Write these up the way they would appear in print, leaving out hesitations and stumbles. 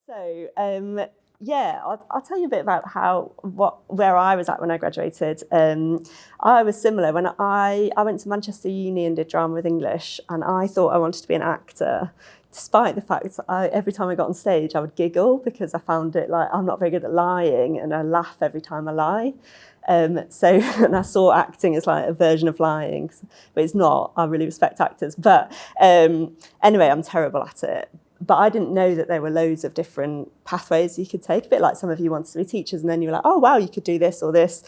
So, yeah, I'll tell you a bit about where I was at when I graduated. I was similar. When I went to Manchester Uni and did drama with English, and I thought I wanted to be an actor, despite the fact that every time I got on stage, I would giggle because I found it like I'm not very good at lying, and I laugh every time I lie. So, and I saw acting as like a version of lying, but it's not. I really respect actors. But anyway, I'm terrible at it. But I didn't know that there were loads of different pathways you could take, a bit like some of you wanted to be teachers, and then you were like, oh, wow, you could do this or this.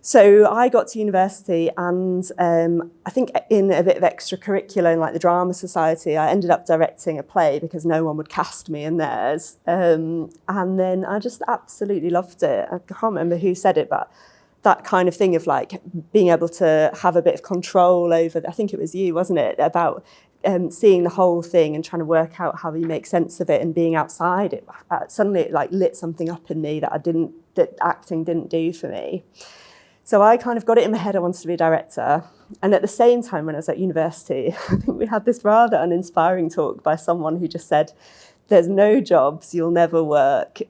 So I got to university, and I think in a bit of extracurricular in like the drama society, I ended up directing a play because no one would cast me in theirs. And then I just absolutely loved it. I can't remember who said it, but that kind of thing of like being able to have a bit of control over, I think it was you, wasn't it, about seeing the whole thing and trying to work out how you make sense of it and being outside it. Suddenly it like lit something up in me that acting didn't do for me. So I kind of got it in my head I wanted to be a director. And at the same time, when I was at university, I think we had this rather uninspiring talk by someone who just said, there's no jobs, you'll never work.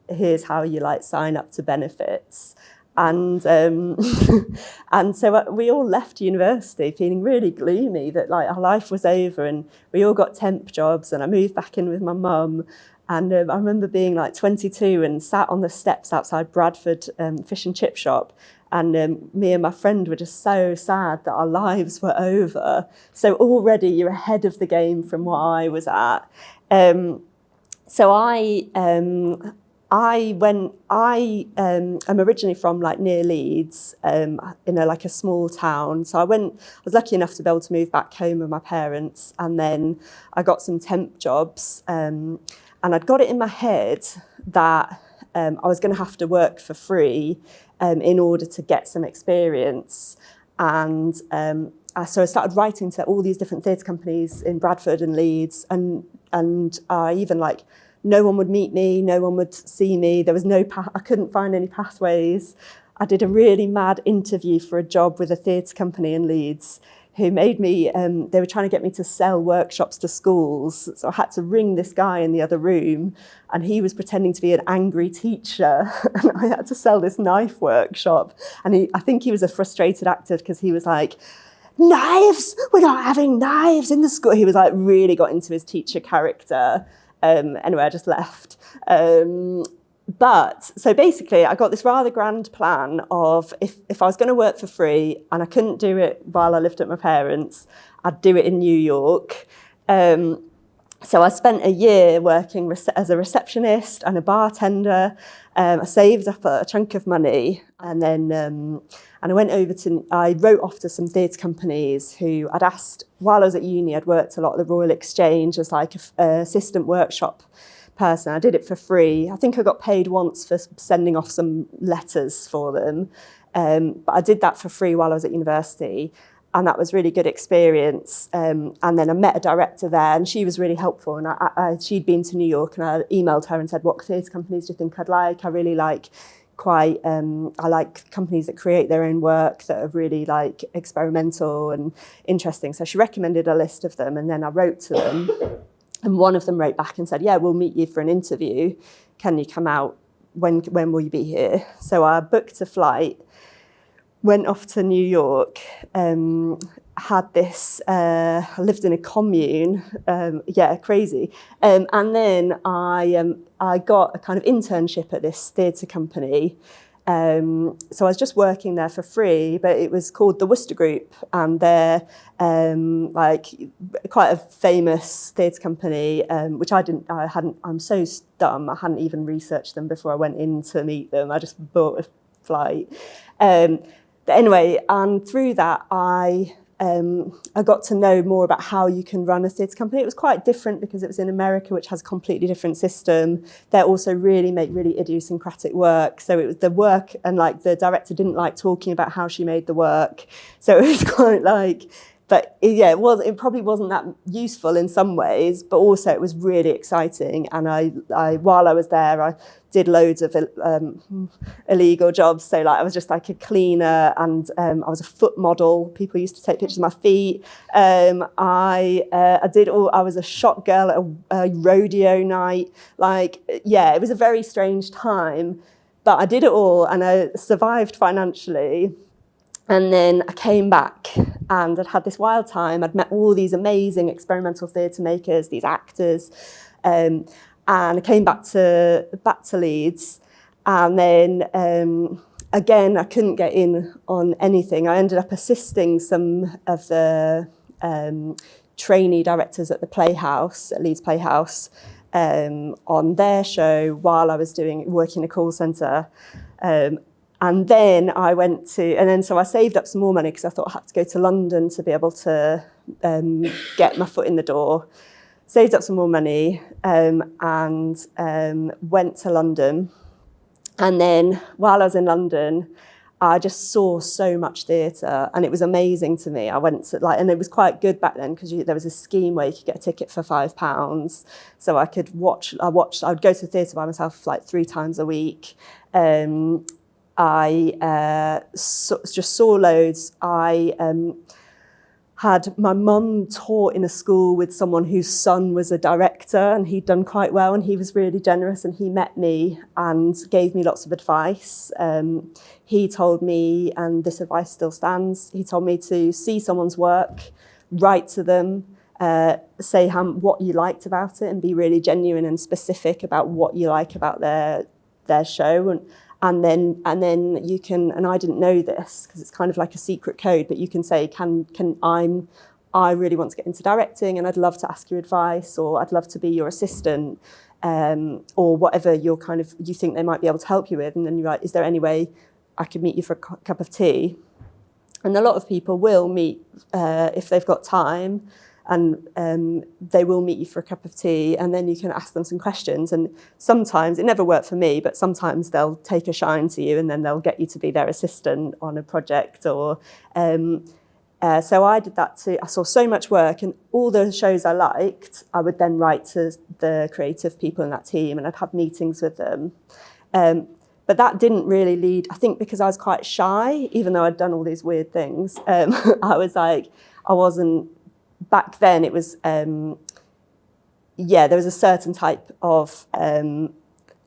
Here's how you like sign up to benefits. And and so we all left university feeling really gloomy that like our life was over, and we all got temp jobs, and I moved back in with my mum. And I remember being like 22 and sat on the steps outside Bradford fish and chip shop, and me and my friend were just so sad that our lives were over. So already you're ahead of the game from what I was at. So I'm originally from like near Leeds, in a small town. So I was lucky enough to be able to move back home with my parents, and then I got some temp jobs, and I'd got it in my head that I was going to have to work for free in order to get some experience. And so I started writing to all these different theatre companies in Bradford and Leeds, and even like, no one would meet me, no one would see me. There was I couldn't find any pathways. I did a really mad interview for a job with a theatre company in Leeds who made me, they were trying to get me to sell workshops to schools. So I had to ring this guy in the other room, and he was pretending to be an angry teacher. And I had to sell this knife workshop. And I think he was a frustrated actor because he was like, knives, we're not having knives in the school. He was like really got into his teacher character. Anyway, I just left. But so basically, I got this rather grand plan of if I was going to work for free and I couldn't do it while I lived at my parents', I'd do it in New York. So I spent a year working as a receptionist and a bartender. I saved up a chunk of money, and then I I wrote off to some theatre companies who I'd asked, while I was at uni, I'd worked a lot at the Royal Exchange as like an assistant workshop person. I did it for free. I think I got paid once for sending off some letters for them. But I did that for free while I was at university. And that was really good experience. And then I met a director there, and she was really helpful. And she'd been to New York, and I emailed her and said, what theatre companies do you think I'd like? I really like I like companies that create their own work that are really like experimental and interesting. So she recommended a list of them, and then I wrote to them. And one of them wrote back and said, yeah, we'll meet you for an interview. Can you come out? When will you be here? So I booked a flight, went off to New York, had this, I lived in a commune, crazy. And then I got a kind of internship at this theatre company. So I was just working there for free, but it was called the Worcester Group, and they're like quite a famous theatre company, which I'm so dumb, I hadn't even researched them before I went in to meet them. I just bought a flight. But anyway, and through that, I got to know more about how you can run a theatre company. It was quite different because it was in America, which has a completely different system. They also make really idiosyncratic work. So it was the work, and like the director didn't like talking about how she made the work. So it was quite like but yeah, it probably wasn't that useful in some ways, but also it was really exciting. And I while I was there, I did loads of illegal jobs. So like I was just like a cleaner, and I was a foot model. People used to take pictures of my feet. I was a shot girl at a rodeo night. Like, yeah, it was a very strange time, but I did it all and I survived financially. And then I came back and I'd had this wild time. I'd met all these amazing experimental theatre makers, these actors, and I came back to Leeds. And then again, I couldn't get in on anything. I ended up assisting some of the trainee directors at the Playhouse, at Leeds Playhouse, on their show while I was working in a call centre. And then so I saved up some more money because I thought I had to go to London to be able to get my foot in the door. Saved up some more money and went to London. And then while I was in London, I just saw so much theatre and it was amazing to me. I went to and it was quite good back then because there was a scheme where you could get a ticket for £5. So I could I would go to the theatre by myself like 3 times a week. I just saw loads. I had my mum taught in a school with someone whose son was a director and he'd done quite well and he was really generous and he met me and gave me lots of advice. He told me, and this advice still stands, he told me to see someone's work, write to them, say what you liked about it and be really genuine and specific about what you like about their show. And then you can, and I didn't know this because it's kind of like a secret code, but you can say, I really want to get into directing and I'd love to ask your advice, or I'd love to be your assistant, or whatever you think they might be able to help you with. And then you're like, is there any way I could meet you for a cup of tea? And a lot of people will meet if they've got time, and they will meet you for a cup of tea, and then you can ask them some questions. And sometimes, it never worked for me, but sometimes they'll take a shine to you and then they'll get you to be their assistant on a project. Or so I did that too. I saw so much work, and all the shows I liked, I would then write to the creative people in that team and I'd have meetings with them. But that didn't really lead, I think because I was quite shy, even though I'd done all these weird things. Back then it was, there was a certain type of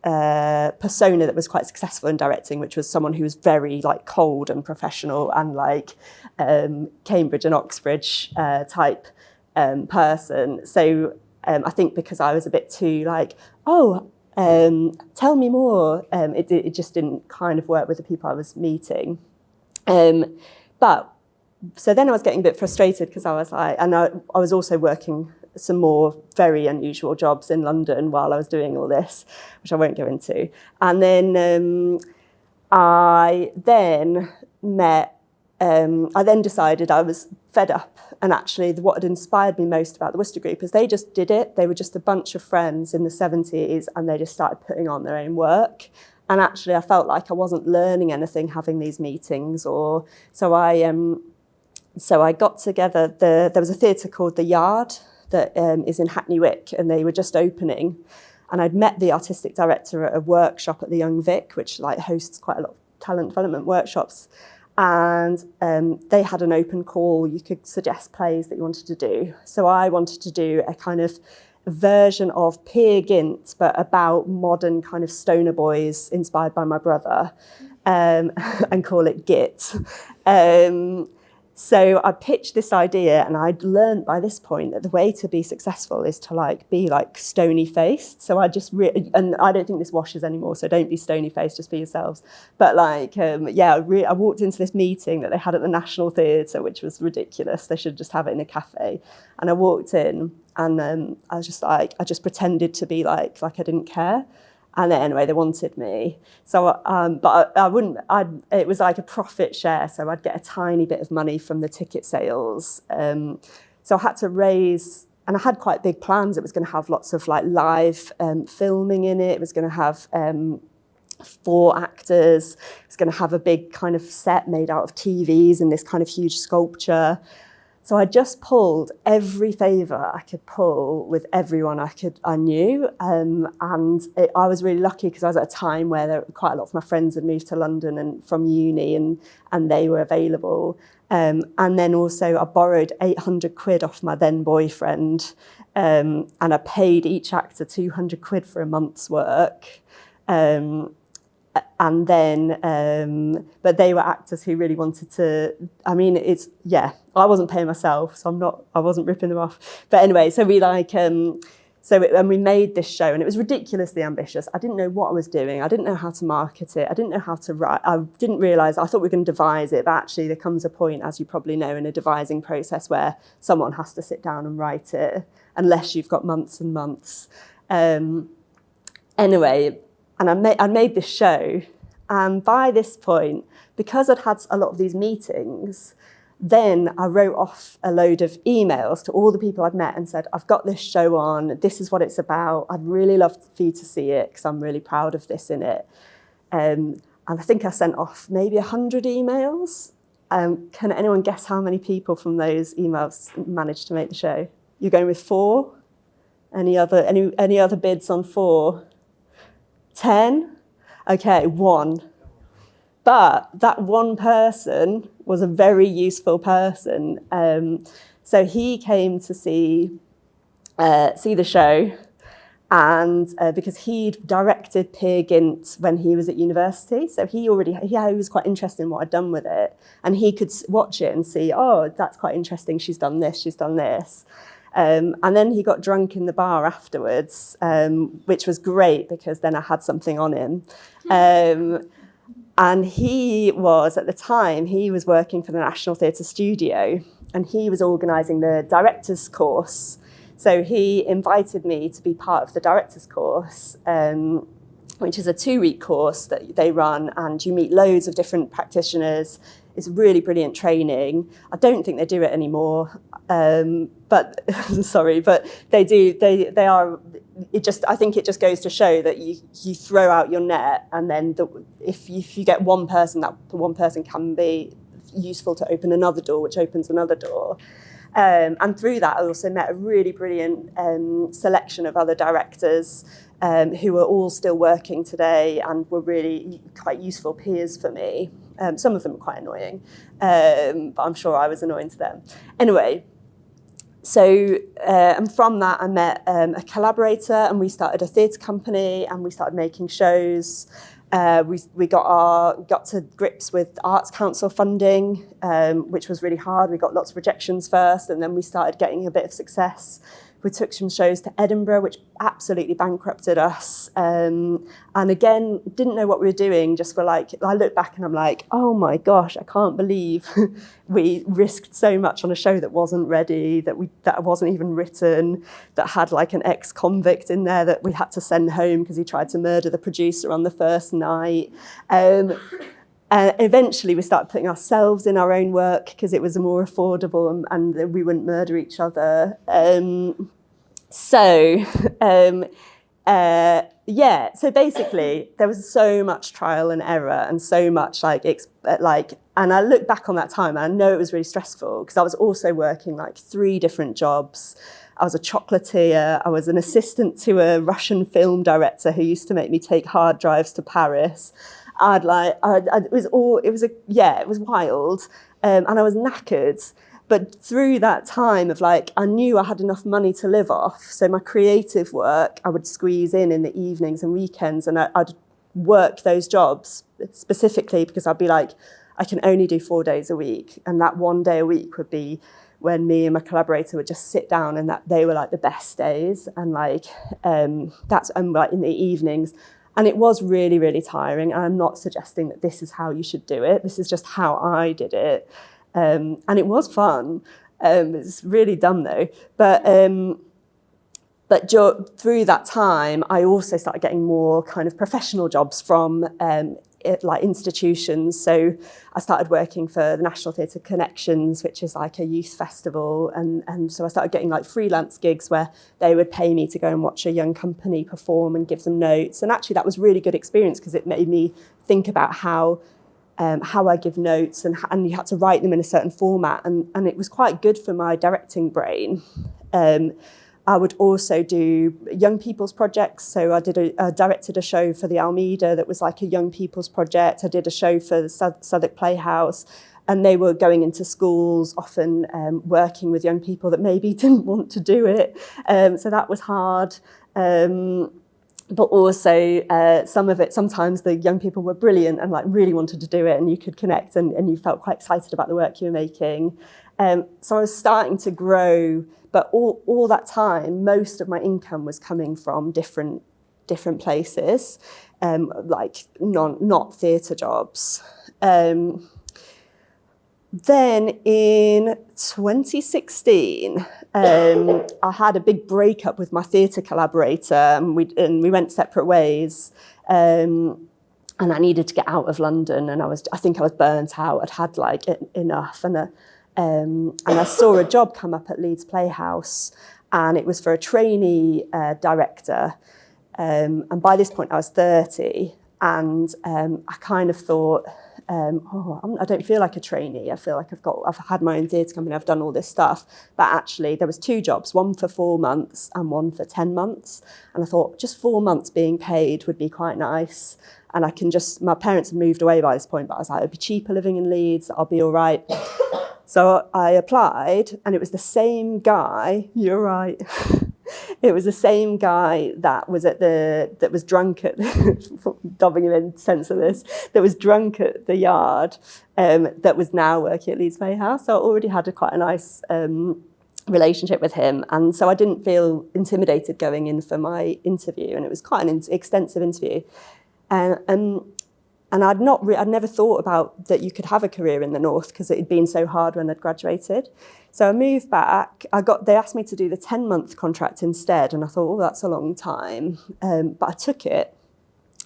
persona that was quite successful in directing, which was someone who was very like cold and professional and like Cambridge and Oxbridge type person. So I think because I was a bit too like, tell me more, it just didn't kind of work with the people I was meeting. So then I was getting a bit frustrated because I was like, and I was also working some more very unusual jobs in London while I was doing all this, which I won't go into. And then I then decided I was fed up. And actually what had inspired me most about the Worcester group is they just did it. They were just a bunch of friends in the 70s and they just started putting on their own work. And actually I felt like I wasn't learning anything having these meetings. So I got together, there was a theatre called The Yard that is in Hackney Wick, and they were just opening. And I'd met the artistic director at a workshop at the Young Vic, which like hosts quite a lot of talent development workshops. And they had an open call. You could suggest plays that you wanted to do. So I wanted to do a kind of version of Peer Gynt, but about modern kind of stoner boys inspired by my brother, and call it Git. So I pitched this idea, and I'd learned by this point that the way to be successful is to be stony faced. So I just and I don't think this washes anymore, so don't be stony faced, just be yourselves. But I walked into this meeting that they had at the National Theatre, which was ridiculous. They should just have it in a cafe. And I walked in, and I was just I just pretended to be like I didn't care. And then anyway, they wanted me. So, but I wouldn't, it was like a profit share. So I'd get a tiny bit of money from the ticket sales. So I had to raise, and I had quite big plans. It was going to have lots of live filming in it. It was going to have 4 actors. It was going to have a big kind of set made out of TVs and this kind of huge sculpture. So I just pulled every favour I could pull with everyone I knew, and I was really lucky because I was at a time where quite a lot of my friends had moved to London and from uni, and they were available. And then also I borrowed 800 quid off my then boyfriend, and I paid each actor 200 quid for a month's work. And then, but they were actors who really wanted to, I mean, I wasn't paying myself, so I wasn't ripping them off. But anyway, so and we made this show, and it was ridiculously ambitious. I didn't know what I was doing. I didn't know how to market it. I didn't know how to write. I didn't realise, I thought we were going to devise it, but actually there comes a point, as you probably know, in a devising process where someone has to sit down and write it, unless you've got months and months. Anyway, and I made this show, and by this point, because I'd had a lot of these meetings, then I wrote off a load of emails to all the people I'd met and said, I've got this show on, this is what it's about, I'd really love for you to see it because I'm really proud of this in it. And I think I sent off maybe 100 emails. Can anyone guess how many people from those emails managed to make the show? You're going with 4? Any other bids on 4? 10? Okay, 1. But that one person was a very useful person. So he came to see the show, and because he'd directed Peer Gynt when he was at university, so he was quite interested in what I'd done with it, and he could watch it and see, oh, that's quite interesting, she's done this, she's done this. And then he got drunk in the bar afterwards, which was great because then I had something on him. And he was, at the time, he was working for the National Theatre Studio, and he was organising the director's course. So he invited me to be part of the director's course, which is a 2-week course that they run, and you meet loads of different practitioners. It's really brilliant training. I don't think they do it anymore, but sorry, but they do. They are. I think it just goes to show that you throw out your net, and then if you get one person, that one person can be useful to open another door, which opens another door. And through that, I also met a really brilliant selection of other directors who are all still working today and were really quite useful peers for me. Some of them were quite annoying, but I'm sure I was annoying to them. Anyway, so and from that I met a collaborator, and we started a theatre company, and we started making shows. We got to grips with Arts Council funding, which was really hard. We got lots of rejections first, and then we started getting a bit of success. We took some shows to Edinburgh, which absolutely bankrupted us. And again, didn't know what we were doing. Just were like, I look back and I'm like, oh my gosh, I can't believe we risked so much on a show that wasn't ready, that wasn't even written, that had like an ex-convict in there that we had to send home because he tried to murder the producer on the first night. Eventually we started putting ourselves in our own work because it was more affordable, and we wouldn't murder each other. So basically there was so much trial and error and so much and I look back on that time and I know it was really stressful because I was also working like 3 different jobs. I was a chocolatier, I was an assistant to a Russian film director who used to make me take hard drives to Paris. It was wild, and I was knackered. But through that time of I knew I had enough money to live off. So my creative work, I would squeeze in the evenings and weekends, and I'd work those jobs specifically because I'd be like, I can only do 4 days a week. And that 1 day a week would be when me and my collaborator would just sit down, and that they were like the best days. And that's in the evenings. And it was really, really tiring. And I'm not suggesting that this is how you should do it. This is just how I did it. And it was fun. It's really dumb though. But through that time, I also started getting more kind of professional jobs from institutions. So I started working for the National Theatre Connections, which is like a youth festival. And so I started getting freelance gigs where they would pay me to go and watch a young company perform and give them notes. And actually that was really good experience because it made me think about how how I give notes, and you had to write them in a certain format, and it was quite good for my directing brain. I would also do young people's projects. So I directed a show for the Almeida that was like a young people's project. I did a show for the Southwark Playhouse, and they were going into schools, often working with young people that maybe didn't want to do it. So that was hard. But also sometimes the young people were brilliant and like really wanted to do it, and you could connect, and you felt quite excited about the work you were making. So I was starting to grow, but all that time, most of my income was coming from different places, like not theatre jobs. Then in 2016, I had a big breakup with my theatre collaborator, and we went separate ways. And I needed to get out of London, and I think I was burnt out. I'd had like enough, and I saw a job come up at Leeds Playhouse, and it was for a trainee director. And by this point, I was 30, and I kind of thought, I don't feel like a trainee. I feel like I've had my own theatre company, I've done all this stuff. But actually, there was 2 jobs, one for 4 months and one for 10 months. And I thought just 4 months being paid would be quite nice. And my parents had moved away by this point, but I was like, it'd be cheaper living in Leeds, I'll be all right. So I applied, and it was the same guy, you're right. It was the same guy that was drunk at, dubbing him in sense of this, that was drunk at the Yard, that was now working at Leeds Playhouse. So I already had quite a nice relationship with him. And so I didn't feel intimidated going in for my interview. And it was quite an extensive interview. And I'd never thought about that you could have a career in the North, because it had been so hard when I'd graduated. So I moved back. They asked me to do the 10-month contract instead, and I thought, oh, that's a long time. But I took it,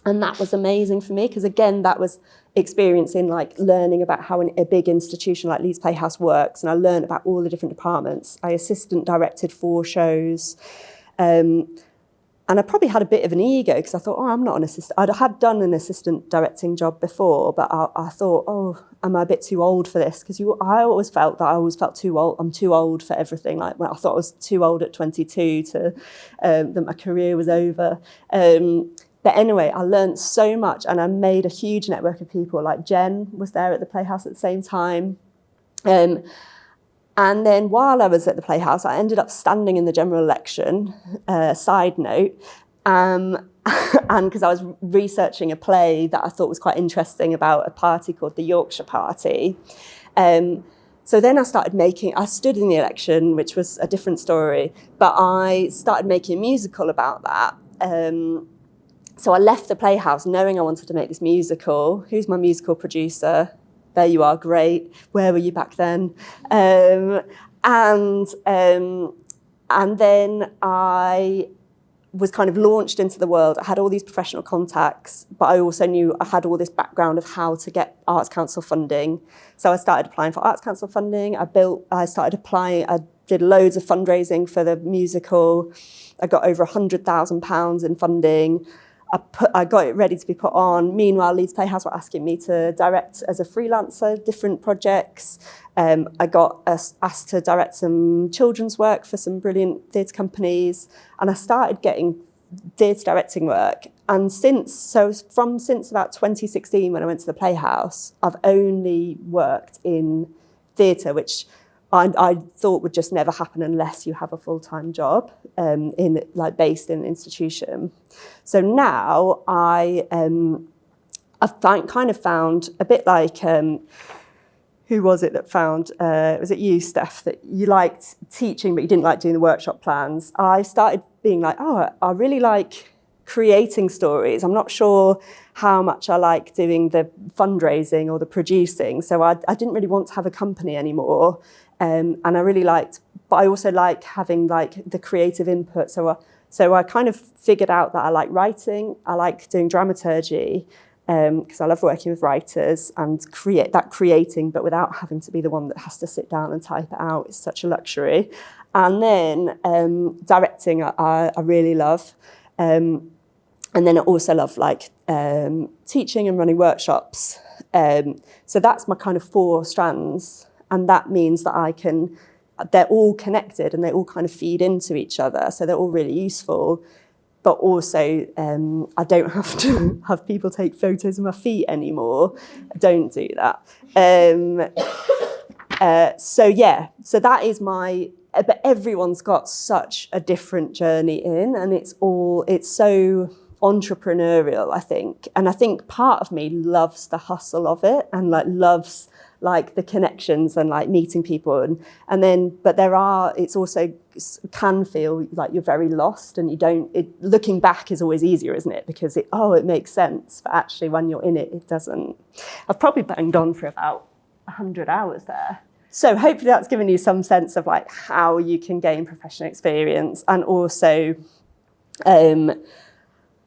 and that was amazing for me, because again, that was experiencing like learning about how a big institution like Leeds Playhouse works, and I learned about all the different departments. I assistant directed 4 shows. And I probably had a bit of an ego, because I thought, I'm not an assistant. I had done an assistant directing job before, but I thought, am I a bit too old for this? Because I always felt too old. I'm too old for everything. Like, I thought I was too old at 22 that my career was over. But anyway, I learned so much, and I made a huge network of people. Like Jen was there at the Playhouse at the same time. And then while I was at the Playhouse, I ended up standing in the general election, side note, and because I was researching a play that I thought was quite interesting about a party called the Yorkshire Party. So then I stood in the election, which was a different story, but I started making a musical about that. So I left the Playhouse knowing I wanted to make this musical. Who's my musical producer? There you are, great. Where were you back then? And then I was kind of launched into the world. I had all these professional contacts, but I also knew I had all this background of how to get Arts Council funding. So I started applying for Arts Council funding. I started applying. I did loads of fundraising for the musical. I got over £100,000 in funding. I got it ready to be put on. Meanwhile, Leeds Playhouse were asking me to direct as a freelancer different projects. I got asked to direct some children's work for some brilliant theatre companies, and I started getting theatre directing work. And since about 2016, when I went to the Playhouse, I've only worked in theatre, which I thought would just never happen unless you have a full-time job based in an institution. So now I've kind of found a bit like, who was it that found, was it you, Steph, that you liked teaching but you didn't like doing the workshop plans? I started being like, I really like creating stories. I'm not sure how much I like doing the fundraising or the producing, so I didn't really want to have a company anymore. And I really liked, but I also like having like the creative input. So I kind of figured out that I like writing, I like doing dramaturgy, because I love working with writers and creating, but without having to be the one that has to sit down and type it out. It's such a luxury. And then directing, I really love. And then I also love like teaching and running workshops. So that's my kind of 4 strands. And that means that they're all connected and they all kind of feed into each other. So they're all really useful. But also, I don't have to have people take photos of my feet anymore. I don't do that. So that is but everyone's got such a different journey and it's so entrepreneurial, I think. And I think part of me loves the hustle of it and like loves like the connections and like meeting people but it's also can feel like you're very lost and looking back is always easier, isn't it? Because it makes sense, but actually when you're in it, it doesn't. I've probably banged on for about 100 hours there. So hopefully that's given you some sense of like how you can gain professional experience and also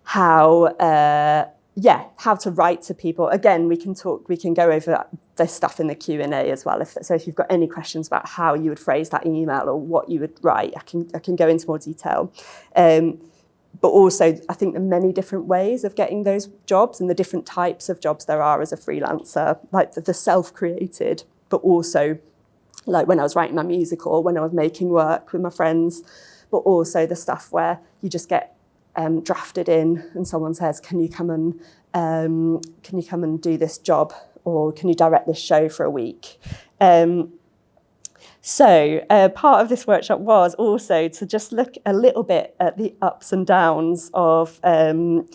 how to write to people. Again, we can go over this stuff in the Q&A as well. If you've got any questions about how you would phrase that email or what you would write, I can go into more detail. But also, I think there are many different ways of getting those jobs and the different types of jobs there are as a freelancer, like the self-created, but also like when I was writing my musical, when I was making work with my friends, but also the stuff where you just get drafted in and someone says, can you come and do this job, or can you direct this show for a week? So part of this workshop was also to just look a little bit at the ups and downs of being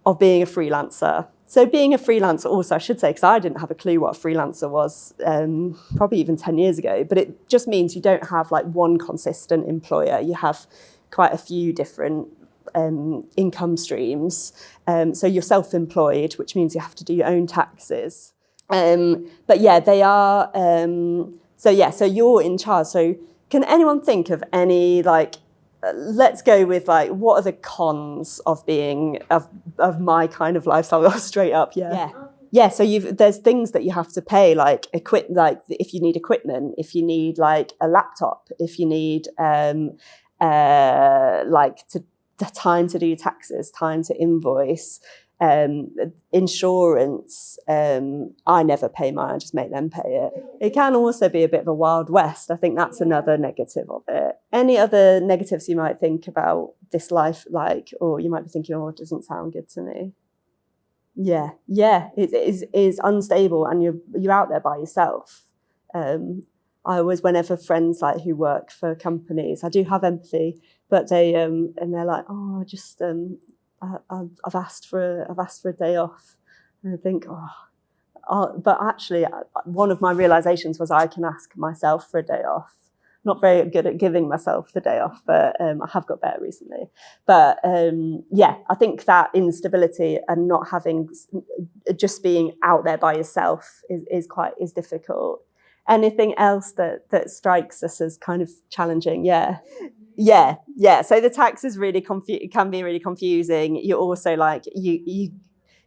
a freelancer. So being a freelancer also, I should say, because I didn't have a clue what a freelancer was probably even 10 years ago, but it just means you don't have like one consistent employer. You have quite a few different income streams. So you're self-employed, which means you have to do your own taxes. But yeah, they are... So you're in charge. So can anyone think of any, like, let's go with like, what are the cons of being, of my kind of lifestyle? Straight up, yeah. So there's things that you have to pay, like if you need equipment, if you need like a laptop, if you need the time to do taxes, time to invoice, insurance. I never pay mine, I just make them pay it. It can also be a bit of a Wild West. I think that's another negative of it. Any other negatives you might think about this life, like, or you might be thinking, oh, it doesn't sound good to me? Yeah, it is unstable and you're out there by yourself. I always, whenever friends like who work for companies, I do have empathy, but they're like, oh, just I've asked for a day off, and I think, but actually, one of my realizations was I can ask myself for a day off. Not very good at giving myself the day off, but I have got better recently. But I think that instability and not having, just being out there by yourself is difficult. Anything else that strikes us as kind of challenging? Yeah. So the tax is really can be really confusing. You're also like you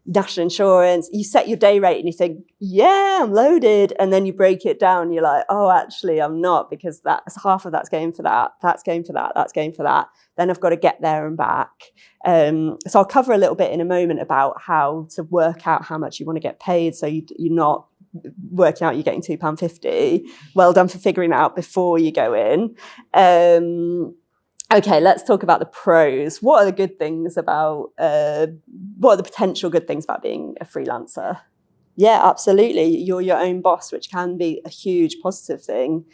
national insurance. You set your day rate and you think, yeah, I'm loaded, and then you break it down. You're like, oh, actually, I'm not, because that's half of that's going for that. That's going for that. That's going for that. Then I've got to get there and back. So I'll cover a little bit in a moment about how to work out how much you want to get paid. So you're not working out you're getting £2.50. Well done for figuring that out before you go in. Okay, let's talk about the pros. What are the good things about, what are the potential good things about being a freelancer? Yeah, absolutely. You're your own boss, which can be a huge positive thing.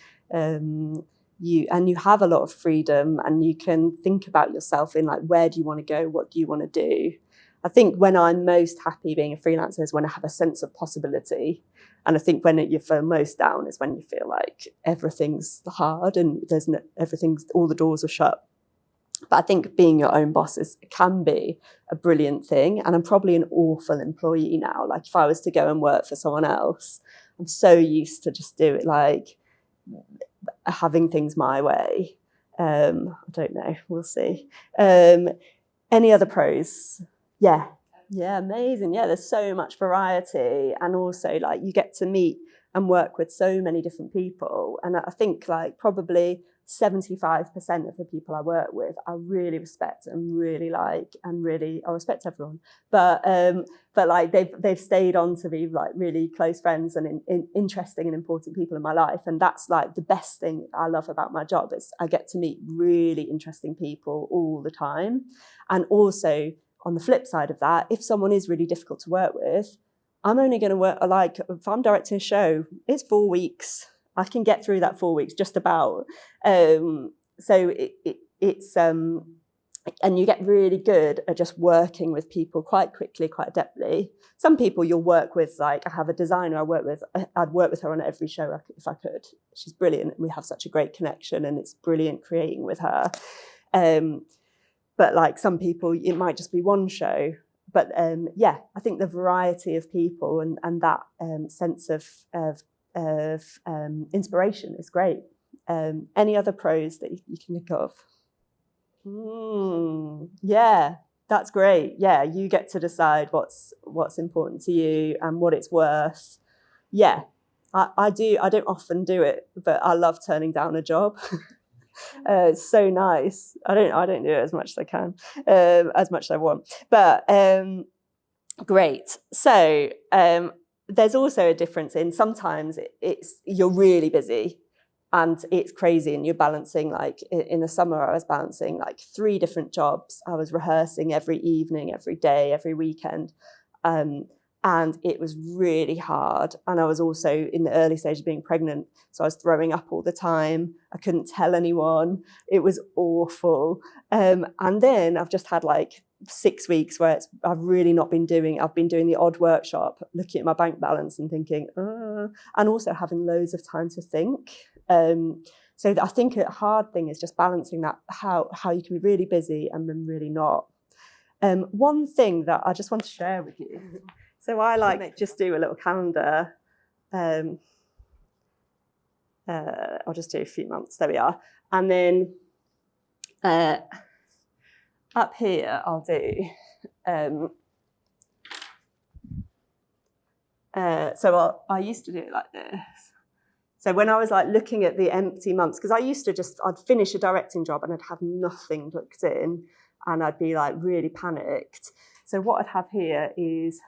You have a lot of freedom, and you can think about yourself in like, where do you want to go? What do you want to do? I think when I'm most happy being a freelancer is when I have a sense of possibility. And I think when you feel most down is when you feel like everything's hard and all the doors are shut. But I think being your own boss can be a brilliant thing. And I'm probably an awful employee now. Like if I was to go and work for someone else, I'm so used to just do it, like having things my way. I don't know. We'll see. Any other pros? Yeah, amazing. Yeah, there's so much variety, and also like you get to meet and work with so many different people. And I think like probably 75% of the people I work with, I really respect and really like, and really, I respect everyone, but like they've stayed on to be like really close friends and interesting and important people in my life. And that's like the best thing I love about my job, is I get to meet really interesting people all the time. And also on the flip side of that, if someone is really difficult to work with, I'm only going to work, like if I'm directing a show, it's 4 weeks. I can get through that 4 weeks just about. So it's and you get really good at just working with people quite quickly, quite adeptly. Some people you'll work with, like I have a designer I work with, I'd work with her on every show if I could. She's brilliant. We have such a great connection and it's brilliant creating with her. But like some people, it might just be one show. But yeah, I think the variety of people and that sense of inspiration is great. Any other pros that you can think of? Yeah, that's great. Yeah, you get to decide what's important to you and what it's worth. Yeah, I do. I don't often do it, but I love turning down a job. It's so nice. I don't do it as much as I can, as much as I want. But great. So there's also a difference in sometimes it's you're really busy and it's crazy and you're balancing, like in the summer I was balancing like 3 different jobs. I was rehearsing every evening, every day, every weekend. And it was really hard. And I was also in the early stage of being pregnant. So I was throwing up all the time. I couldn't tell anyone. It was awful. And then I've just had like 6 weeks where I've really not been doing, I've been doing the odd workshop, looking at my bank balance and thinking, and also having loads of time to think. So I think a hard thing is just balancing that, how you can be really busy and then really not. One thing that I just want to share with you. So I like just do a little calendar. I'll just do a few months. There we are. And then up here, I'll do. So I used to do it like this. So when I was like looking at the empty months, because I used to I'd finish a directing job and I'd have nothing booked in, and I'd be like really panicked. So what I'd have here is.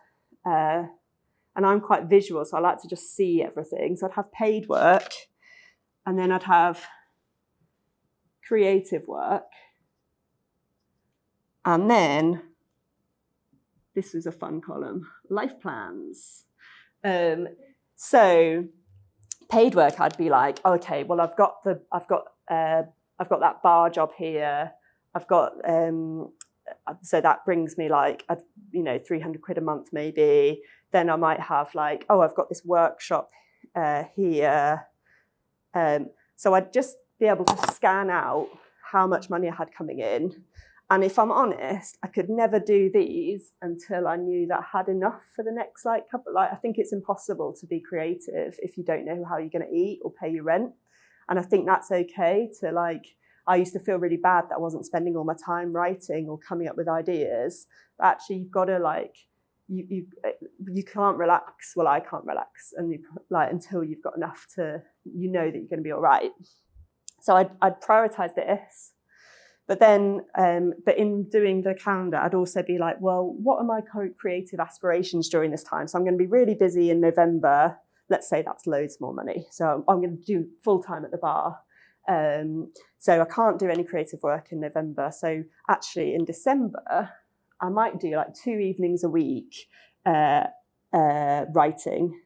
And I'm quite visual, so I like to just see everything. So I'd have paid work, and then I'd have creative work, and then this is a fun column, life plans. So paid work, I'd be like, okay, well I've got that bar job here. I've got so that brings me like, 300 quid a month maybe. Then I might have like, I've got this workshop here. So I'd just be able to scan out how much money I had coming in. And if I'm honest, I could never do these until I knew that I had enough for the next couple. I think it's impossible to be creative if you don't know how you're going to eat or pay your rent. And I think that's okay to I used to feel really bad that I wasn't spending all my time writing or coming up with ideas. But actually, you've got to you can't relax. Well, I can't relax, and until you've got enough to that you're going to be all right. So I'd prioritize this, but then but in doing the calendar, I'd also be like, well, what are my creative aspirations during this time? So I'm going to be really busy in November. Let's say that's loads more money. So I'm going to do full time at the bar. So I can't do any creative work in November. So actually in December, I might do 2 evenings a week writing.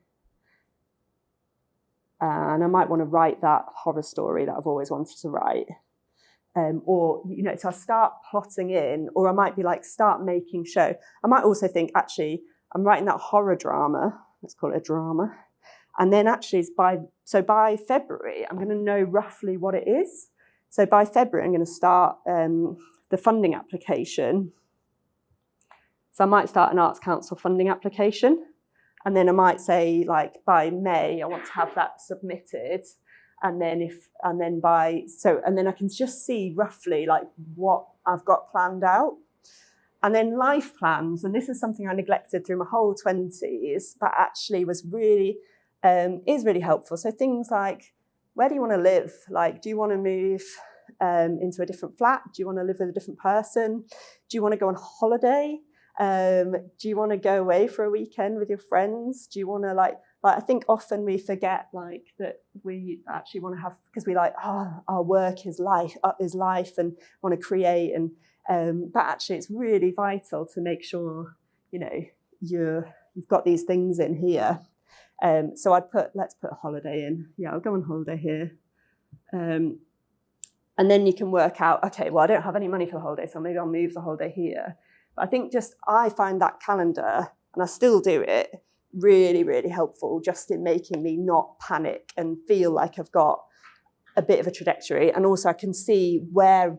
And I might want to write that horror story that I've always wanted to write. So I start plotting in, or I might be start making show. I might also think, actually, I'm writing that horror drama. Let's call it a drama. And then actually by February, I'm going to know roughly what it is. So by February, I'm going to start the funding application. So I might start an Arts Council funding application. And then I might say by May, I want to have that submitted. And then I can just see roughly what I've got planned out. And then life plans, and this is something I neglected through my whole 20s, but actually was really is really helpful. So things like where do you want to live? Like, do you want to move into a different flat? Do you want to live with a different person? Do you want to go on holiday? Do you want to go away for a weekend with your friends? Do you want to like I think often we forget like that we actually want to have, because we like, our work is life and want to create, and but actually it's really vital to make sure, you know, you've got these things in here. So let's put a holiday in. Yeah, I'll go on holiday here. And then you can work out, okay, well, I don't have any money for the holiday, so maybe I'll move the holiday here. But I think I find that calendar, and I still do it, really, really helpful just in making me not panic and feel like I've got a bit of a trajectory. And also I can see where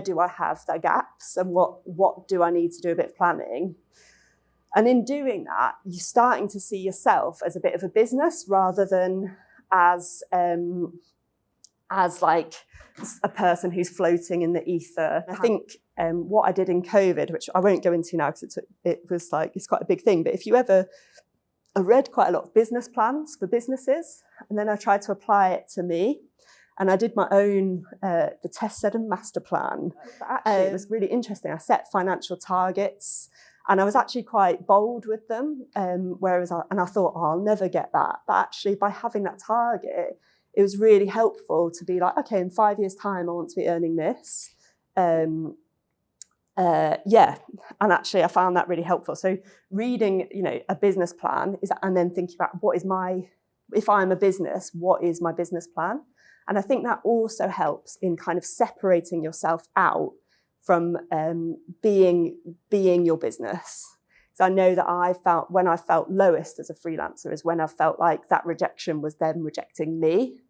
do I have the gaps and what do I need to do a bit of planning. And in doing that, you're starting to see yourself as a bit of a business rather than as like a person who's floating in the ether. I think what I did in COVID, which I won't go into now because it's quite a big thing, but I read quite a lot of business plans for businesses, and then I tried to apply it to me. And I did my own, the Tess Seddon master plan. But actually, it was really interesting. I set financial targets, and I was actually quite bold with them. I thought, I'll never get that. But actually, by having that target, it was really helpful to be like, okay, in 5 years' time, I want to be earning this. And actually I found that really helpful. So reading, you know, a business plan and then thinking about if I'm a business, what is my business plan? And I think that also helps in kind of separating yourself out from being your business. So I know that when I felt lowest as a freelancer is when I felt like that rejection was them rejecting me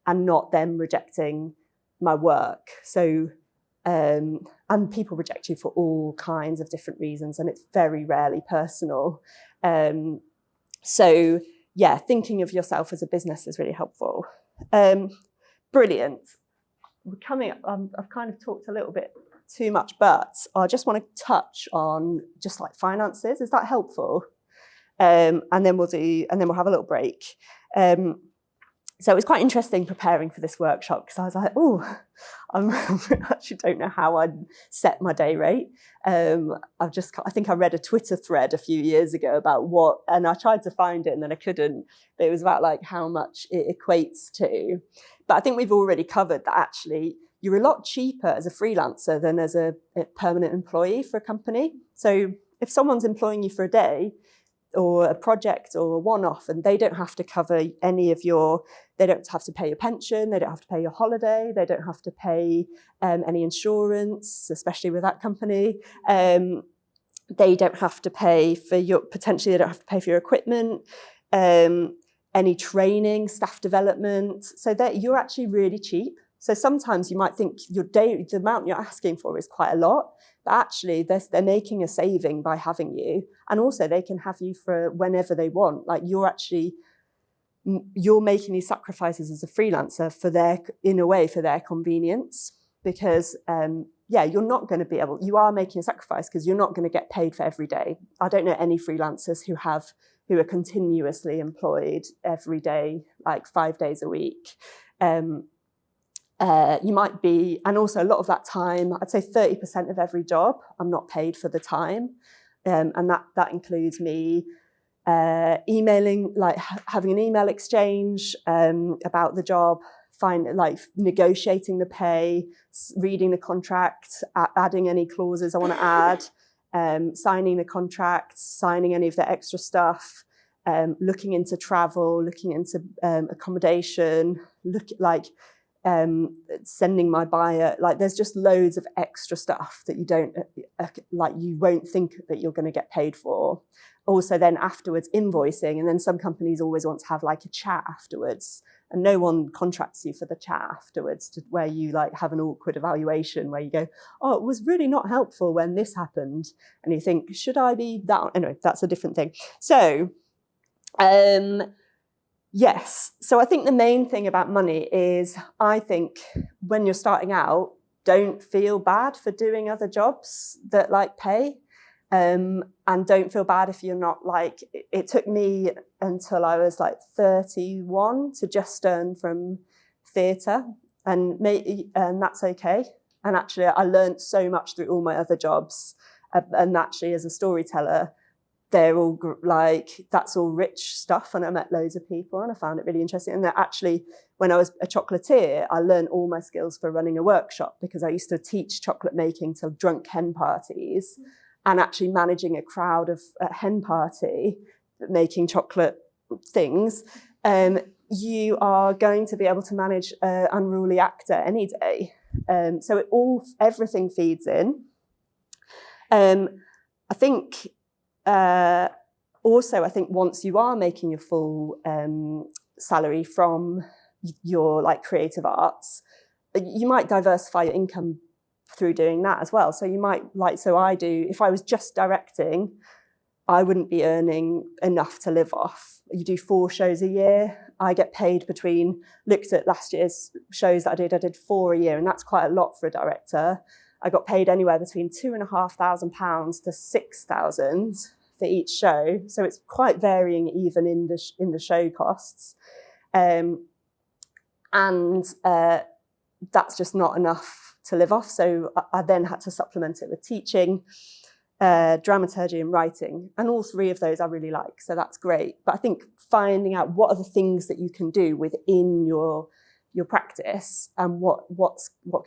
and not them rejecting my work. So and people reject you for all kinds of different reasons, and it's very rarely personal. So yeah, thinking of yourself as a business is really helpful. Brilliant. We're coming up. I've kind of talked a little bit too much, but I just want to touch on just like finances. Is that helpful? And then we'll have a little break. So it was quite interesting preparing for this workshop because I was like, I actually don't know how I'd set my day rate. I think I read a Twitter thread a few years ago about and I tried to find it and then I couldn't. But it was about like how much it equates to. But I think we've already covered that actually you're a lot cheaper as a freelancer than as a permanent employee for a company. So if someone's employing you for a day, or a project or a one-off, and they don't have to cover they don't have to pay your pension, they don't have to pay your holiday, they don't have to pay any insurance, especially with that company. They don't have to pay for potentially they don't have to pay for your equipment, any training, staff development. So that you're actually really cheap. So sometimes you might think the amount you're asking for is quite a lot, but actually they're making a saving by having you. And also they can have you for whenever they want. Like you're making these sacrifices as a freelancer for their convenience, because you're not going to be able, you are making a sacrifice because you're not going to get paid for every day. I don't know any freelancers who are continuously employed every day, like 5 days a week. You might be, and also a lot of that time, I'd say 30% of every job, I'm not paid for the time. And that includes me emailing, like having an email exchange about the job, negotiating the pay, reading the contract, adding any clauses I want to add, signing the contract, signing any of the extra stuff, looking into travel, looking into accommodation, sending my buyer, like there's just loads of extra stuff that you won't think that you're going to get paid for. Also then afterwards invoicing, and then some companies always want to have like a chat afterwards, and no one contracts you for the chat afterwards where you like have an awkward evaluation where you go, oh, it was really not helpful when this happened, and you think, should I be that? Anyway, that's a different thing. So yes. So I think the main thing about money is, I think when you're starting out, don't feel bad for doing other jobs that like pay. And don't feel bad if you're not like, it took me until I was like 31 to just earn from theatre, and that's okay. And actually, I learned so much through all my other jobs. And actually, as a storyteller, they're all like, that's all rich stuff. And I met loads of people and I found it really interesting. And that actually, when I was a chocolatier, I learned all my skills for running a workshop, because I used to teach chocolate making to drunk hen parties, and actually managing a crowd of a hen party making chocolate things. You are going to be able to manage an unruly actor any day. So everything feeds in. I think also, I think once you are making your full salary from your like creative arts, you might diversify your income through doing that as well. So you might, like, so I do, if I was just directing, I wouldn't be earning enough to live off. You do 4 shows a year. I get paid looked at last year's shows that I did 4 a year, and that's quite a lot for a director. I got paid anywhere between £2,500 to £6,000 for each show. So it's quite varying even in the show costs. And that's just not enough to live off. So I then had to supplement it with teaching, dramaturgy and writing. And all 3 of those I really like. So that's great. But I think finding out what are the things that you can do within your practice and what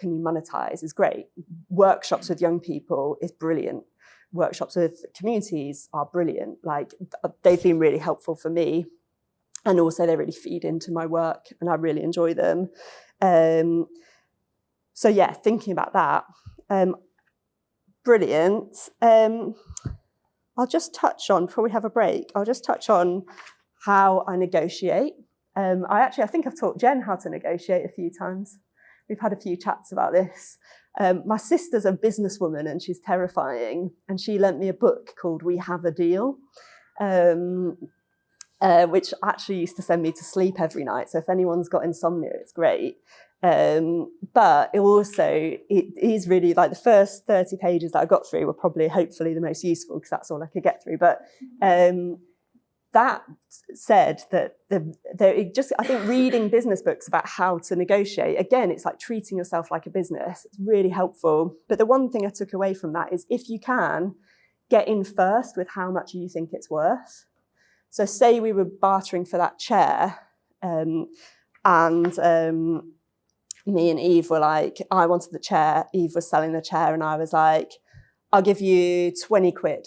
can you monetize is great. Workshops with young people is brilliant. Workshops with communities are brilliant. Like, they've been really helpful for me. And also they really feed into my work and I really enjoy them. So yeah, thinking about that. Brilliant. I'll just touch on, before we have a break, I'll just touch on how I negotiate. I think I've taught Jen how to negotiate a few times. We've had a few chats about this. My sister's a businesswoman and she's terrifying. And she lent me a book called We Have a Deal, which actually used to send me to sleep every night. So if anyone's got insomnia, it's great. But it is really, like, the first 30 pages that I got through were probably, hopefully, the most useful, because that's all I could get through. But that said, that I think reading business books about how to negotiate, again, it's like treating yourself like a business. It's really helpful. But the one thing I took away from that is, if you can, get in first with how much you think it's worth. So say we were bartering for that chair, and me and Eve were like, I wanted the chair, Eve was selling the chair, and I was like, I'll give you 20 quid.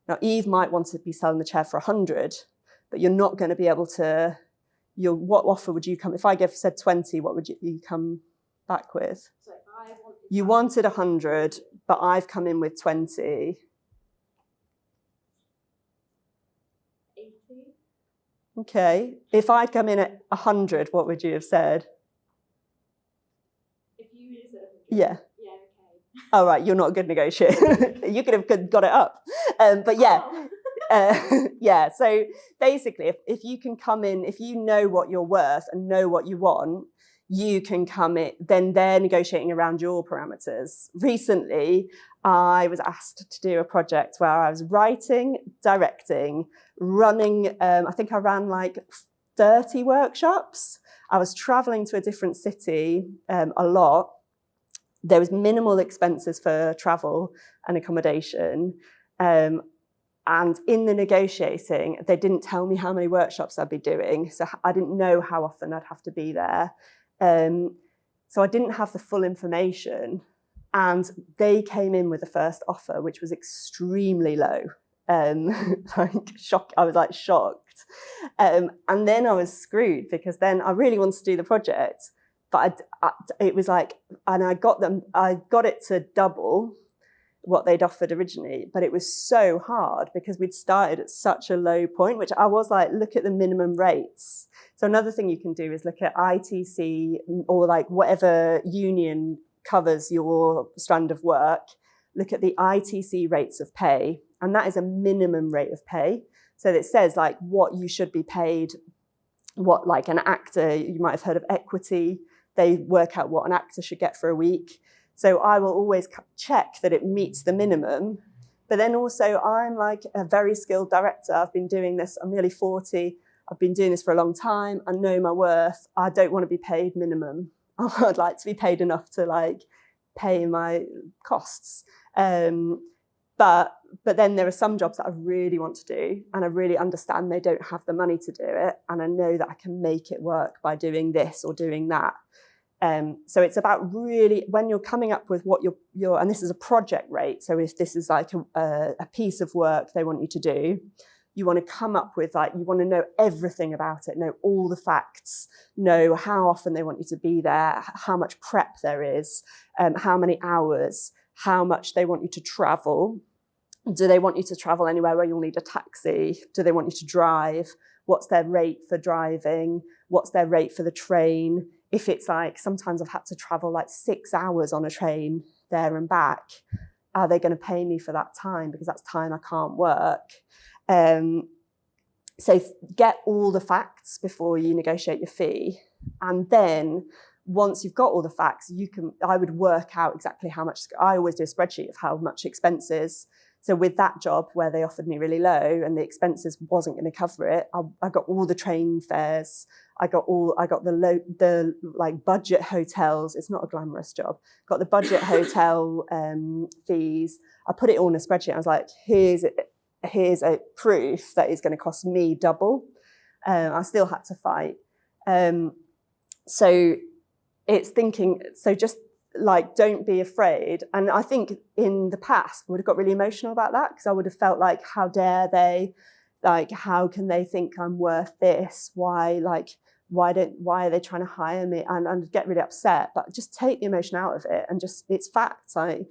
Now, Eve might want to be selling the chair for 100, but you're not going to be able to, what offer would you come, if I said 20, what would you come back with? So you wanted 100, but I've come in with 20. 80. Okay. If I'd come in at 100, what would you have said? If you said 100. Yeah. Yeah, okay. Oh, right, you're not a good negotiator. You could have got it up. But yeah. Oh. Yeah, so basically, if you can come in, if you know what you're worth and know what you want, you can come in, then they're negotiating around your parameters. Recently, I was asked to do a project where I was writing, directing, running, I think I ran like 30 workshops. I was traveling to a different city a lot. There was minimal expenses for travel and accommodation. And in the negotiating, they didn't tell me how many workshops I'd be doing. So I didn't know how often I'd have to be there. So I didn't have the full information. And they came in with the first offer, which was extremely low. I was like shocked. And then I was screwed, because then I really wanted to do the project. But it was like, and I got it to double what they'd offered originally, but it was so hard because we'd started at such a low point, which I was like, look at the minimum rates. So another thing you can do is look at ITC, or like whatever union covers your strand of work, look at the ITC rates of pay, and that is a minimum rate of pay. So it says like what you should be paid, what, like an actor, you might have heard of equity, they work out what an actor should get for a week. So I will always check that it meets the minimum. But then also I'm like a very skilled director. I've been doing this, I'm nearly 40. I've been doing this for a long time. I know my worth. I don't want to be paid minimum. I'd like to be paid enough to like pay my costs. But then there are some jobs that I really want to do, and I really understand they don't have the money to do it, and I know that I can make it work by doing this or doing that. So it's about really, when you're coming up with what your and this is a project rate, so if this is like a piece of work they want you to do, you want to come up with, like, you want to know everything about it, know all the facts, know how often they want you to be there, how much prep there is, how many hours, how much they want you to travel. Do they want you to travel anywhere where you'll need a taxi? Do they want you to drive? What's their rate for driving? What's their rate for the train? If it's like, sometimes I've had to travel like 6 hours on a train there and back, are they going to pay me for that time? Because that's time I can't work. So get all the facts before you negotiate your fee. And then once you've got all the facts, I would work out exactly how much. I always do a spreadsheet of how much expenses. So with that job where they offered me really low and the expenses wasn't going to cover it, I got all the train fares. I got the like budget hotels. It's not a glamorous job. Got the budget hotel fees. I put it all in a spreadsheet. I was like, here's a proof that it's going to cost me double. I still had to fight. So it's thinking, so just like, don't be afraid. And I think in the past, I would have got really emotional about that, because I would have felt like, how dare they? Like, how can they think I'm worth this? Why are they trying to hire me? And get really upset. But just take the emotion out of it, and just, it's facts. And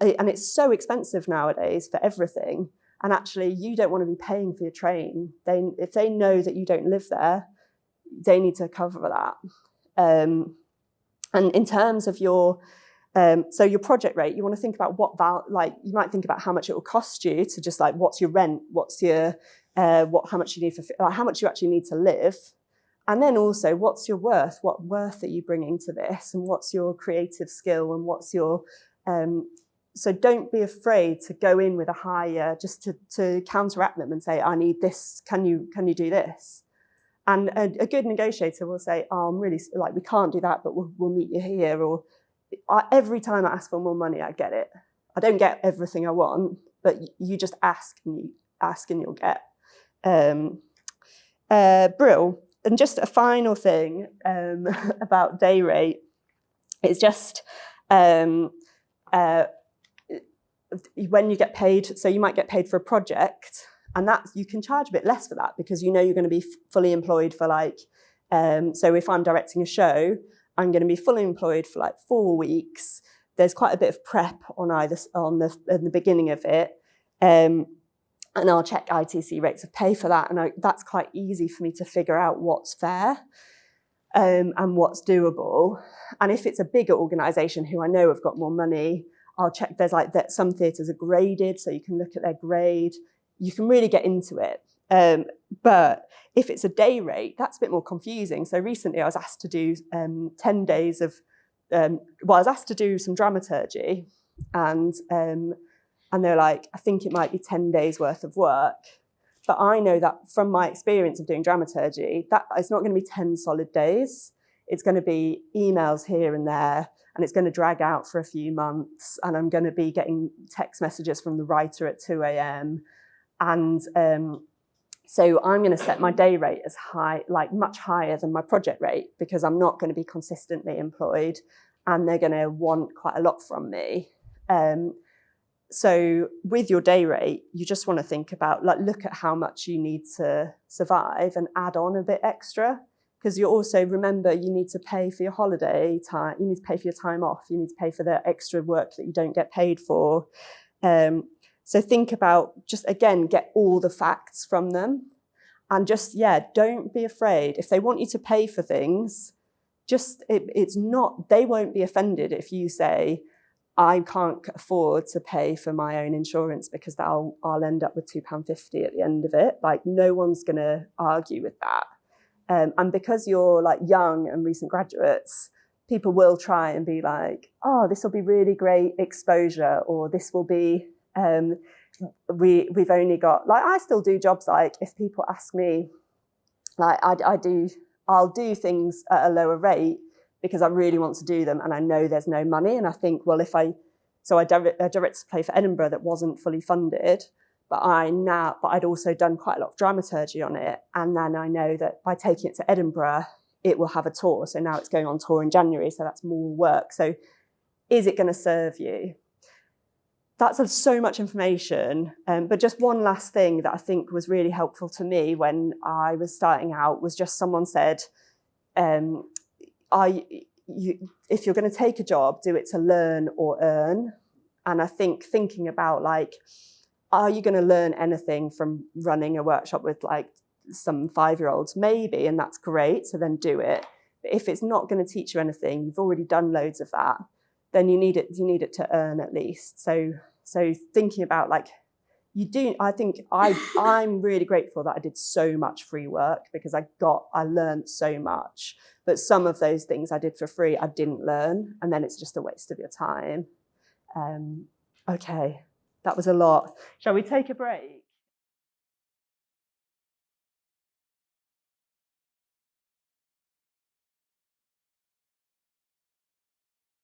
it's so expensive nowadays for everything. And actually, you don't want to be paying for your train. If they know that you don't live there, they need to cover that. And in terms of your project rate, you want to think about you might think about how much it will cost you to just, like, what's your rent, what's your how much you need for, how much you actually need to live, and then also what's your worth, what worth are you bringing to this, and what's your creative skill, and what's your so don't be afraid to go in with a higher, just to counteract them and say, I need this, can you do this? And a good negotiator will say, oh, I'm really, like, we can't do that, but we'll meet you here. Or every time I ask for more money, I get it. I don't get everything I want, but you just ask and you'll get. Brill. And just a final thing about day rate. It's just when you get paid, so you might get paid for a project, and that you can charge a bit less for that, because you know you're going to be fully employed for, like, so if I'm directing a show, I'm going to be fully employed for like 4 weeks. There's quite a bit of prep in the beginning of it, and I'll check ITC rates of pay for that, and that's quite easy for me to figure out what's fair and what's doable. And if it's a bigger organisation who I know have got more money, I'll check. There's like that some theatres are graded, so you can look at their grade. You can really get into it. But if it's a day rate, that's a bit more confusing. So recently I was asked to do 10 days of, I was asked to do some dramaturgy, and they're like, I think it might be 10 days worth of work. But I know that from my experience of doing dramaturgy, that it's not going to be 10 solid days. It's going to be emails here and there, and it's going to drag out for a few months, and I'm going to be getting text messages from the writer at 2 a.m. And so I'm going to set my day rate as high, like much higher than my project rate, because I'm not going to be consistently employed, and they're going to want quite a lot from me. So with your day rate, you just want to think about, like, look at how much you need to survive and add on a bit extra, because you also, remember, you need to pay for your holiday time, you need to pay for your time off, you need to pay for the extra work that you don't get paid for. So think about, just again, get all the facts from them, and just, don't be afraid. If they want you to pay for things, they won't be offended if you say, I can't afford to pay for my own insurance, because I'll end up with £2.50 at the end of it. Like, no one's going to argue with that. And because you're like young and recent graduates, people will try and be like, oh, this will be really great exposure, or this will be, we've only got, like, I still do jobs, like, if people ask me, like I'll do things at a lower rate because I really want to do them and I know there's no money. And I think, well, I directed a play for Edinburgh that wasn't fully funded, but I'd also done quite a lot of dramaturgy on it. And then I know that by taking it to Edinburgh, it will have a tour. So now it's going on tour in January. So that's more work. So is it going to serve you? That's so much information. But just one last thing that I think was really helpful to me when I was starting out was just someone said, if you're going to take a job, do it to learn or earn. And I think thinking about like, are you going to learn anything from running a workshop with like some 5-year-olds? Maybe, and that's great. So then do it. But if it's not going to teach you anything, you've already done loads of that, then you need it to earn at least. So thinking about like, I think I'm really grateful that I did so much free work because I learned so much. But some of those things I did for free, I didn't learn. And then it's just a waste of your time. Okay, that was a lot. Shall we take a break?